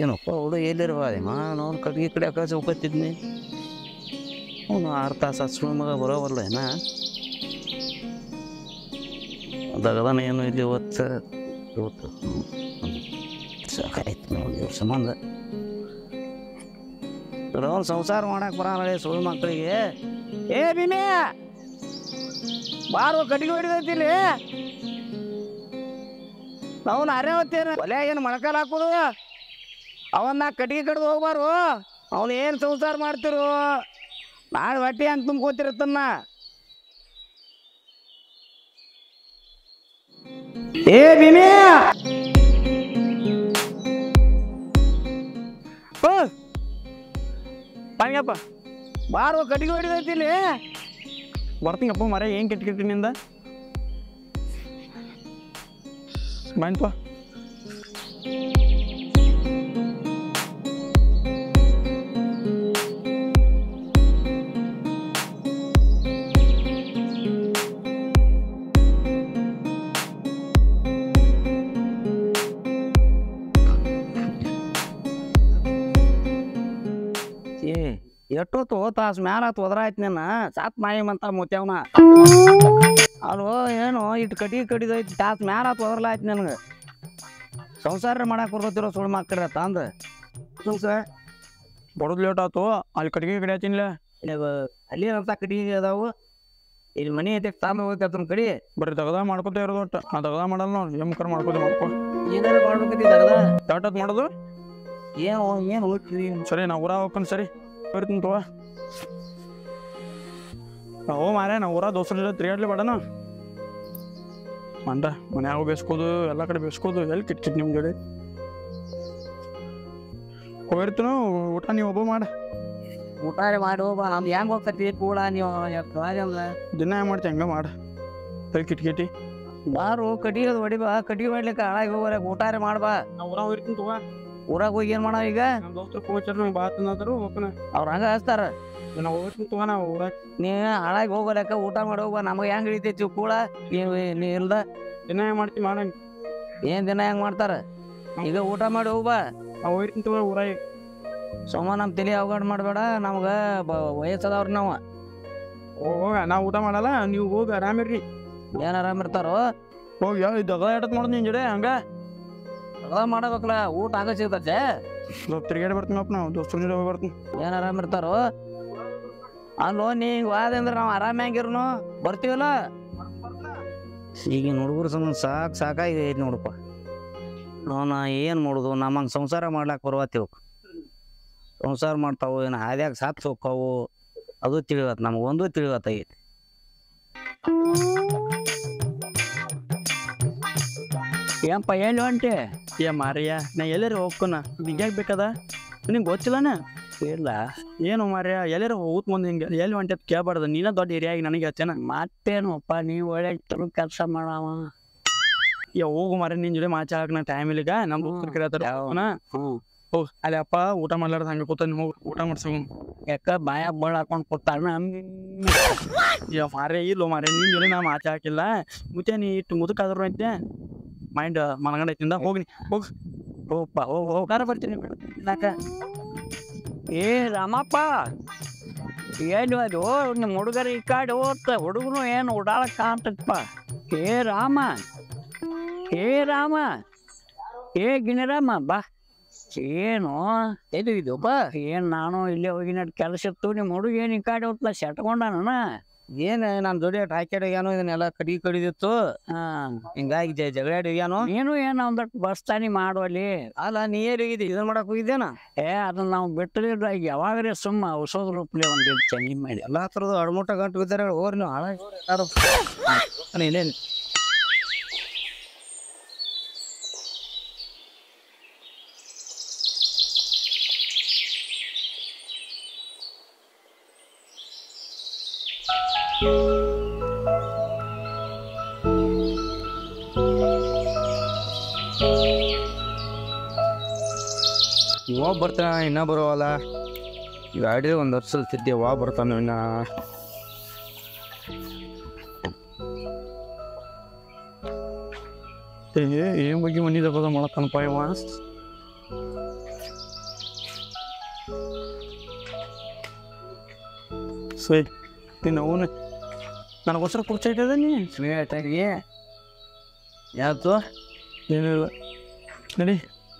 ಏನಪ್ಪ ಹುಡು ಎಲ್ಲಿರುವ ನಾನು ಅವ್ನು ಕಟ್ಗೆ ಕಡೆ ಆ ಕಡೆ ಚೌಕತ್ತಿದ್ನಿ ಅವನು 6 ತಾಸು ಹಸ್ಳು ಮಗ ಬರೋವಲ್ಲ ಏನ ದಗದಾನ ಏನು ಇಲ್ಲಿ ಇವತ್ತು ಸಾಕಾಯ್ತು ನೋಡಿ ಇವ್ರ ಸಂಬಂಧ ಅವ್ನು ಸಂಸಾರ ಮಾಡಕ್ಕೆ ಬರಲ್ಲ ಸುಳ್ಳು ಮಕ್ಕಳಿಗೆ ಏ ಭೀಮೆ ಬಾರು ಕಟ್ಟಿಗೆ ಹೊಡಿದೈತಿಲ್ಲಿ ನಾವು ಅರೆ ಹೊತ್ತೇನ ಒಲೆ ಏನು ಮೊಳಕಾಲ ಹಾಕೋದು ಅವನ್ನ ಕಟ್ಟಿಗೆ ಕಡ್ದು ಹೋಗ್ಬಾರು ಅವನು ಏನು ಸಂಸಾರ ಮಾಡ್ತಿರು ನಾಳೆ ಹೊಟ್ಟೆ ಹಂಗೆ ತುಂಬ್ಕೋತಿರತ್ತನ್ನ ಏ ಭೀಮೆ ಪಾಂಗಪ್ಪ ಬಾರು ಕಟ್ಟಿಗೆ ಹೊಡಿದೈತಿಲ್ಲಿ ಬರ್ತೀನಪ್ಪ ಮರ ಏನು ಕೆಟ್ಟಿನಿಂದ ಬಾಯ್ನಪ್ಪ ಎಷ್ಟೊತ್ತು ತಾಸು ಮ್ಯಾಲ ಹೋದ್ರಾಯ್ತು ನನ್ನ ಸಾತ್ ಮಾಯಿ ಮಂತ ಮುತ್ಯಾವನ ಅಲ್ವ ಏನು ಇಟ್ಟು ಕಟ್ಟಿಗೆ ಕಡಿದೈತಿ ತಾಸು ಮ್ಯಾಲ ಹೋದ್ರಲಾಯ್ತು ನನಗೆ ಸಂಸಾರ ಮಾಡಕ್ಕೆ ಬರ್ತತಿರೋ ಸುಳ್ಳು ಮಕ್ಕಳ ತಂದು ಬಡೋದು ಲೇಟ್ ಆಯ್ತು ಅಲ್ಲಿ ಕಟ್ಟಿಗೆ ಕಡೆ ಹಚ್ಚಿನ್ಲ ಅಲ್ಲಿ ಅಂತ ಕಟ್ಟಿಗೆ ಅದಾವು ಇಲ್ಲಿ ಮನೆ ಐತೆ ತಾಂಬ ಹೋಗ್ತನ ಕಡಿ ಬರ್ರಿ ತಗದ ಮಾಡ್ಕೊತ ಇರೋದು ಒಟ್ಟು ನಾ ತಗದ ಮಾಡಲ್ಲ ನೋಡಿ ಎಮ್ಕರ್ ಮಾಡ್ಕೊತ ಮಾಡ್ಕೊ ಏನಾರು ಮಾಡ್ಬೇಕೈತಿ ತಗದ ತಾಟತ್ ಮಾಡೋದು ಏನು ಹೋಗ್ತೀವಿ ಸರಿ ನಾ ಊರ ಹೋಗ್ಕೊಂಡು ಸರಿ ಬರ್ತೀನಿ ತಗೋ ಓ ಮಾರೇ ನಾ ಊರ ದೋಸ್ರ ತಿರುಗಾಡ್ಲಿ ಬೇಡನ ಮಂಡ ಮನ್ಯಾಗ ಬೇಸ್ಕೋದು ಎಲ್ಲ ಕಡೆ ಬೇಸ್ಕೋದು ಎಲ್ಲಿ ಕಿಟ್ಕಿಟ್ ನಿಮ್ಮ ಜೋಡಿ ಹೋಗಿರ್ತೀನೋ ಊಟ ನೀವು ಒಬ್ಬ ಮಾಡ ಊಟಾರೆ ಮಾಡಿ ಹೋಗ ನಮ್ದು ಹೆಂಗೆ ಹೋಗ್ತತಿ ಕೂಡ ನೀವು ದಿನ ಹೆಂಗೆ ಮಾಡ್ತಿ ಹಂಗೆ ಮಾಡ ಎಲ್ಲಿ ಕಿಟ್ಕಿಟಿ ಬಾರು ಕಟ್ಟಿಗೆ ಅದು ಹೊಡಿಬಾ ಕಟ್ಟಿಗೆ ಮಾಡ್ಲಿಕ್ಕೆ ಹಾಳಾಗಿ ಹೋಗ್ಬಾರ ಊಟಾರೆ ಮಾಡ್ಬಾ ನಾ ಊರಾಗ ಹೋಗಿರ್ತೀನಿ ತಗೋ ಊರಾಗ ಹೋಗಿ ಏನು ಮಾಡವ ಈಗ ನಮ್ಮ ದೋಸ್ತರು ಕೋಚರ್ ನಂಗೆ ಬಾ ತಿನ್ನೋದ್ರು ಹೋಗ್ತಾನೆ ಅವ್ರು ಹಂಗೆ ಹಚ್ತಾರ ನಾ ಹೋಗಿರ್ತೀನಿ ತಗೋ ನಾ ಊರಾಗ ನೀ ಹಾಳಾಗಿ ಹೋಗೋಲೆಕ್ಕ ಊಟ ಮಾಡಿ ಹೋಗ್ಬಾ ನಮಗೆ ಹೆಂಗೆ ಹಿಡಿತೈತಿ ಕೂಡ ನೀ ಇಲ್ದ ದಿನ ಹೆಂಗೆ ಮಾಡ್ತಿ ಮಾಡಂಗೆ ಏನು ದಿನ ಹೆಂಗೆ ಮಾಡ್ತಾರ ಈಗ ಊಟ ಮಾಡಿ ಹೋಗ್ಬಾ ನಾ ಹೋಗಿರ್ತೀನಿ ತಗೋ ಊರಾಗ ಸೋಮ ನಮ್ಮ ತಲೆ ಅವಘಡ ಮಾಡಬೇಡ ನಮ್ಗೆ ವಯಸ್ಸದವ್ರಿ ನಾವು ಹೋಗ ನಾ ಊಟ ಮಾಡಲ್ಲ ನೀವು ಹೋಗಿ ಆರಾಮಿರ್ರಿ ಏನು ಆರಾಮ ಇರ್ತಾರೋ ಹೋಗಿ ದಗ ಎಡತ್ ಮಾಡೋದು ನಿನ್ ಜಡೆ ಹಂಗ ಅದ ಮಾಡಬೇಕಲ್ಲ ಊಟ ಹಂಗ ಸಿಗ್ತೈತೆ ಸ್ವಲ್ಪ ತಿರ್ಗಾಡಿ ಬರ್ತೀನಪ್ಪ ನಾವು ದೋಸ್ತರ ಜೊತೆ ಹೋಗಿ ಬರ್ತೀನಿ ಏನು ಆರಾಮ ಇರ್ತಾರೋ ಅಲ್ಲೋ ನೀ ಹಿಂಗೆ ವಾದ ಅಂದ್ರೆ ನಾವು ಆರಾಮ ಹೆಂಗಿರ್ನು ಬರ್ತೀವಲ್ಲ ಈಗಿನ ಹುಡುಗರು ಸಂಬಂಧ ಸಾಕಾಗಿ ಐತಿ ನೋಡಪ್ಪ ನಾ ಏನು ಮಾಡೋದು ನಮ್ಮಂಗೆ ಸಂಸಾರ ಮಾಡ್ಲಾಕ ಬರುವತ್ತೀವಿ ಸಂಸಾರ ಮಾಡ್ತಾವು ಏನು ಹಾದ್ಯಾಗ ಸಾತ್ಸ್ ಹೋಗ್ತಾವು ಅದು ತಿಳಿವತ್ತು ನಮಗೊಂದು ತಿಳಿವತ್ತಾಗೈತಿ ಏನಪ್ಪ ಏನು ಹೊಂಟೆ ಏ ಮಾರಿಯ ನಾ ಎಲ್ಲರೂ ಹೋಗ್ಕೊನ ನಿಂಗ್ಯಾಕೆ ಬೇಕದ ನಿಂಗೆ ಗೊತ್ತಿಲ್ಲನ ಇಲ್ಲ ಏನು ಮಾರ್ಯ ಎಲ್ಲರೂ ಹೋಗ್ತ ಮುಂದೆ ಹಿಂಗೆ ಎಲ್ಲಿ ಹೊಂಟೆ ಕೇಳಬಾರ್ದು ನೀನ ದೊಡ್ಡ ಏರಿಯಾಗಿ ನನಗೆ ಹಚ್ಚೇನ ಮತ್ತೇನು ಅಪ್ಪ ನೀವು ಒಳ್ಳೆ ಕೆಲಸ ಮಾಡವ ಹೋಗು ಮಾರ್ಯ ನಿನ್ನ ಜೊತೆ ಮಾತಾಡಕ್ಕೆ ನಾ ಟೈಮ್ ಇಲ್ಲಿಗ ನಮ್ಮ ದೋಸ್ತರು ಕರೆಯತ್ತಾರ ಹೋಗ್ ಅಲ್ಲಿ ಅಪ್ಪ ಊಟ ಮಾಡ್ಲಾರ್ದ ಹಂಗೆ ಕೂತಾನೆ ಹೋಗಿ ಊಟ ಮಾಡ್ಸೋಣ ಯಾಕ ಬಾಯ ಬಳ ಹಾಕೊಂಡು ಕೂತಾನ ಮಾರೇ ಇಲ್ಲೋ ಮಾರೇ ನಿನ್ನ ಜೊತೆ ನಾ ಮಾತಾಡಕ್ಕಿಲ್ಲ ಮುತ್ತೆ ನೀ ಇಟ್ಟು ಮುದುಕಾದ್ರು ಐತೆ ಮೈಂಡ್ ಮನಗಂಡೈತಿಂದ ಹೋಗ್ನಿ ಹೋಗಪ್ಪ ಹೋಗಾರ ಬರ್ತೀನಿ ನಾಕ ಏ ರಾಮಪ್ಪ ಏನು ಅದು ನಿಮ್ಮ ಹುಡುಗರು ಈ ಕಾಡು ಹೋಗ್ತ ಹುಡುಗರು ಏನು ಓಡಾಡಕ್ ಕಾಣ್ತಪ್ಪ ಏ ರಾಮ ಏ ಗಿಣಿರಾಮ ಬಾ ಏನು ಇದು ಬಾ ಏನು ನಾನು ಇಲ್ಲೇ ಹೋಗಿ ನಡ್ ಕೆಲಸ ಇತ್ತು ನಿಮ್ಮ ಹುಡುಗ ಏನು ಈ ಕಾಡು ಹೋಗ್ತಲ್ಲ ಸೆಟ್ಕೊಂಡಾನ ಏನು ನಾನು ದುಡಿಯೋಟ್ ಹಾಕ್ಯಾಡ ಏನೋ ಇದನ್ನೆಲ್ಲ ಕಡಿದಿತ್ತು ಹಿಂಗಾಗಿ ಜಗಳಾಡಿ ಹೋಗ್ಯಾನು ನೀನು ಏನು ಒಂದಟ್ಟು ಬಸ್ತಾನಿ ಮಾಡುವಲ್ಲಿ ಅಲ್ಲ ನೀ ಏನು ಹೋಗಿದ್ದಿ ಇದನ್ನ ಮಾಡಕ್ ಹೋಗಿದ್ದೇನ ಅದನ್ನ ನಾವು ಬಿಟ್ಟರೆ ಯಾವಾಗ್ರೆ ಸುಮ್ಮ ಔಷಧ ರೂಪಲೆ ಒಂದು ಚೆನ್ನಾಗಿ ಮಾಡಿ ಎಲ್ಲ ಥರದ್ದು ಅಡ್ಮುಟ್ಟ ಗಂಟು ಬಿದ್ದಾರೆ ಹೋಗ್ರಿ ನೀವು ಹಾಳಾಗಿ ಇನ್ನೇನು ಇವಾಗ ಬರ್ತಾನ ಇನ್ನೂ ಬರೋವಲ್ಲ ಈಗ ಆಡಿದ್ರೆ ಒಂದು ವರ್ಷ ತಿದ್ದೆ ವಾ ಬರ್ತಾನೆ ಇನ್ನ ಏನು ಬಗ್ಗೆ ಮನಿ ದಬ್ಬದ ಮಾಡತ್ತಾನಪ್ಪ ಇವ ಸೋಯ್ ನೀನು ಅವನು ನನಗೋಸ್ಕರ ಕುರ್ಚಿ ಇಟ್ಟಿದೆ ನೀ ಹೇಳ್ತಾಗಿ ಯಾವ್ದು ಏನಿಲ್ಲ ನಡಿ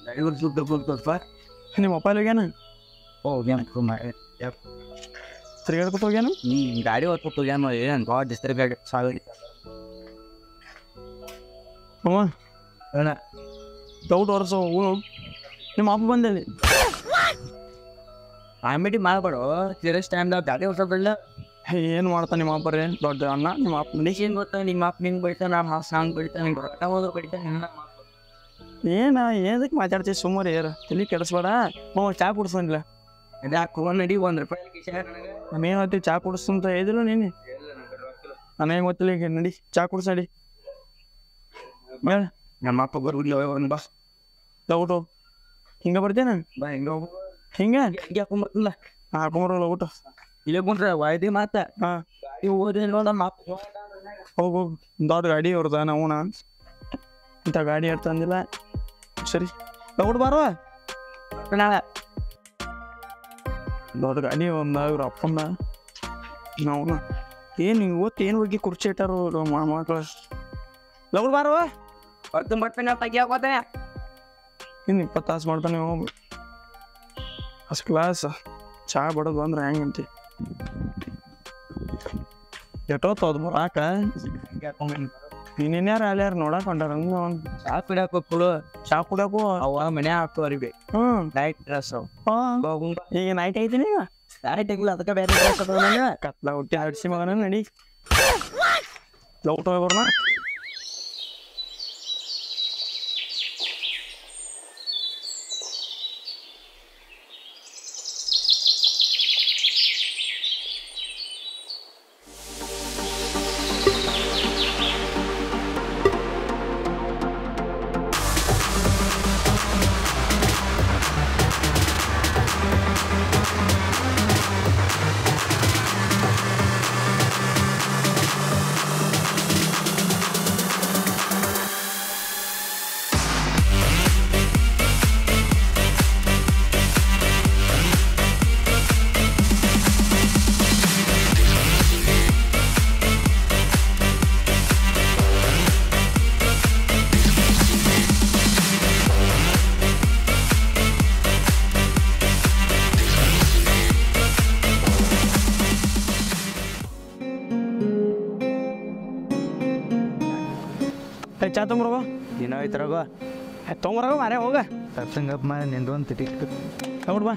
ಡ್ರೈವರ್ ಸುತ್ತ ನಿಮ್ಮ ಅಪ್ಪ ಹೋಗ್ಯಾನ ಹೋಗ್ಯಾನ ತಿರ್ಗಾಡ್ಕೊತ ಹೋಗ್ಯಾನ ಗಾಡಿ ಹೊತ್ಕೊತ ಹೋಗ್ಯಾನ ಏನು ಭಾಳ ಡಿಸ್ಟರ್ಬ್ ಸಾಗಲಿ ಅಮ್ಮ ಅಣ್ಣ ಡೌಟ್ ಹೊರಸ ನಿಮ್ಮ ಅಪ್ಪ ಬಂದಲ್ಲಿ ಕಾಮಿಡಿ ಮಾಡಬೇಡ ಸೀರಿಯಸ್ ಟೈಮ್ದಾಗ ಗಾಡಿ ಹೊಸದಿಲ್ಲ ಏನು ಮಾಡ್ತಾನೆ ನಿಮ್ಮ ಅಪ್ಪ ರೀ ದೊಡ್ಡ ಅಣ್ಣ ನಿಮ್ಮ ಅಪ್ಪ ನಡಿ ಏನು ಗೊತ್ತಾ ನಿಮ್ಮ ಅಪ್ಪ ನಿಂಗೆ ಬೈತಾನೆ ನಮ್ಮ ಸಾಂಗ್ ಬೈತಾನೆ ನಿಂಗೆ ಹೊರಟ ಹೋದ್ರೆ ಬೈತಾನೆ ಏನು ಏನಕ್ಕೆ ಮಾತಾಡ್ತೀವಿ ಸುಮ್ಮನೆ ಏರು ತಲೆ ಕೆಡಿಸ್ಬೇಡ ಹ್ಞೂ ಚಾ ಕುಡಿಸೋನಿಲ್ಲ ಯಾಕೆ ನಡಿ ₹1 ನನಗೆ ನಾನೇನು ಹೇಳ್ತೀವಿ ಚಾ ಕುಡಿಸ್ತಂತ ಹೇಳಿದ್ರು ನೀನು ನನಗೆ ಗೊತ್ತಿಲ್ಲ ಈಗ ನಡಿ ಚಾ ಕುಡಿಸ್ ನಡಿ ಮೇಡ ನಮ್ಮ ಅಪ್ಪ ಬರುದಿಲ್ಲ ಒಂದು ಬಾ ಊಟ ಹಿಂಗೆ ಬರ್ತೇನೆ ಬಾ ಹಿಂಗೆ ಹೋಗು ಹಿಂಗೆ ಹಿಂಗೆ ಹಾಕೊಂಬರ್ತಿಲ್ಲ ಹಾಕೊಂಬರಲ್ಲ ಊಟ ಇಲ್ಲೇ ಕುಂಟ್ರೆ ವಾಯ್ದಿ ಮಾತ ಹಾಂ ನೀವು ಓದಿಲ್ಲ ನಮ್ಮ ಅಪ್ಪ ಹೋಗಿ ಹೋಗಿ ದೊಡ್ಡ ಗಾಡಿ ಅವ್ರದ ನಾವು ಇಂಥ ಗಾಡಿ ಇರ್ತಂದಿಲ್ಲ ಸರಿ ಊಟ ಬಾರೋ ನಾಳೆ ದೊಡ್ಡ ಗಾಡಿ ಒಂದು ಇವ್ರ ಅಪ್ಪನ ನಾವು ಏನು ಇವತ್ತು ಏನು ಹೋಗಿ ಕುರ್ಚಿ ಇಟ್ಟಾರು ಮಕ್ಕಳು ಲಗುಡ್ ಬಾರೋ ಹೊತ್ತು ಮಟ್ಟೆ ತೆಗಿಯೋಕೋತೆ ಇನ್ನು 20 ತಾಸು ಮಾಡ್ತಾನೆ ಹೋಗಿ ಫಸ್ಟ್ ಕ್ಲಾಸ್ ಚಾ ಬಡೋದು ಅಂದ್ರೆ ಹೆಂಗಂತಿ ಎಷ್ಟೊತ್ತು ಅದು ಬರಾಕ ನೀನೇನ್ಯಾರು ಅಲ್ಯಾರು ನೋಡಕ್ ಹೊಂಟಾರ ಚಾ ಕುಡಿಯಾಕ ಚಾ ಕುಡಕು ಅವ ಮನೆ ಹಾಕೋ ಅರಿವಿ ಹ್ಞೂ ನೈಟ್ ಡ್ರೆಸ್ ಈಗ ನೈಟ್ ಐತಿನಿ ಈಗ ನೈಟ್ ಆಗಿಲ್ಲ ಅದಕ್ಕೆ ಬೇರೆ ಡ್ರೆಸ್ ಅದ ನನಗೆ ಕತ್ಲ ಹುಟ್ಟಿ ಹಡ್ಸಿ ಮಗನ ನಡಿ ಲೌಟ್ ಹೋಗ್ಬರ್ನ ಚಾ ತೊಂಬರವ ಏನೋ ಐತರಗ ತೊಂಬರವ ಮಾರೇ ಹೋಗ ಸತ್ಸಂಗಪ್ಪ ಮಾರ ನಿಂದು ಒಂದು ತಿಟಿ ನೋಡ್ ಬಾ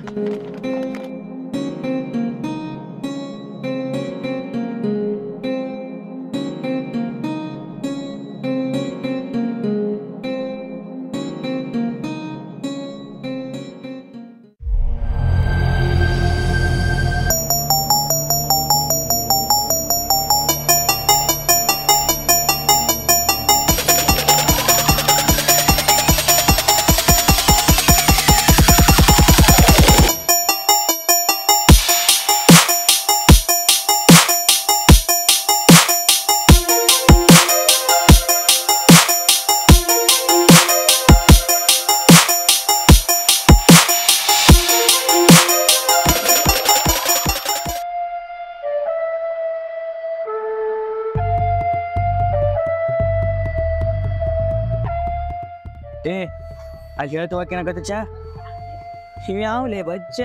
ಏ ಅಲ್ಲಿ ಹೇಳ್ತವಕ್ಕೇನಾಗತ್ತೆ ಚಾ ಯಾವ್ಲೇ ಬಚ್ಚ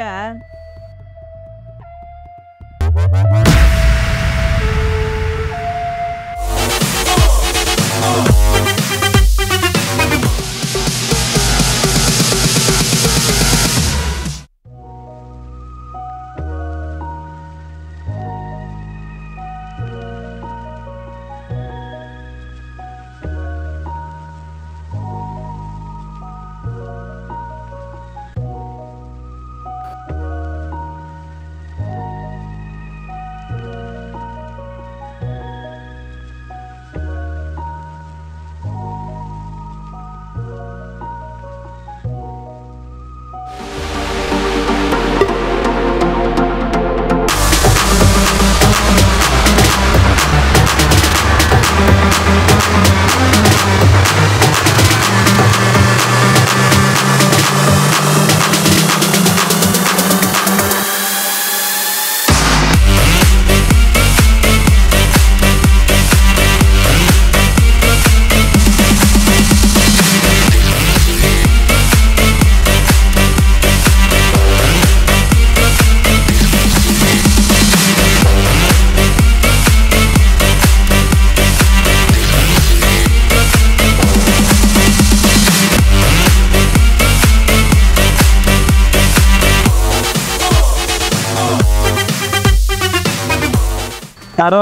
ಯಾರು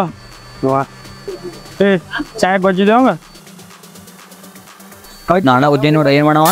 ಏ ಚಾಯ್ ಗೊಜ್ಜಿದೆ ಅವಂಗ ನಾನು ಉದ್ದಿ ನೋಡ ಏನು ಮಾಡವ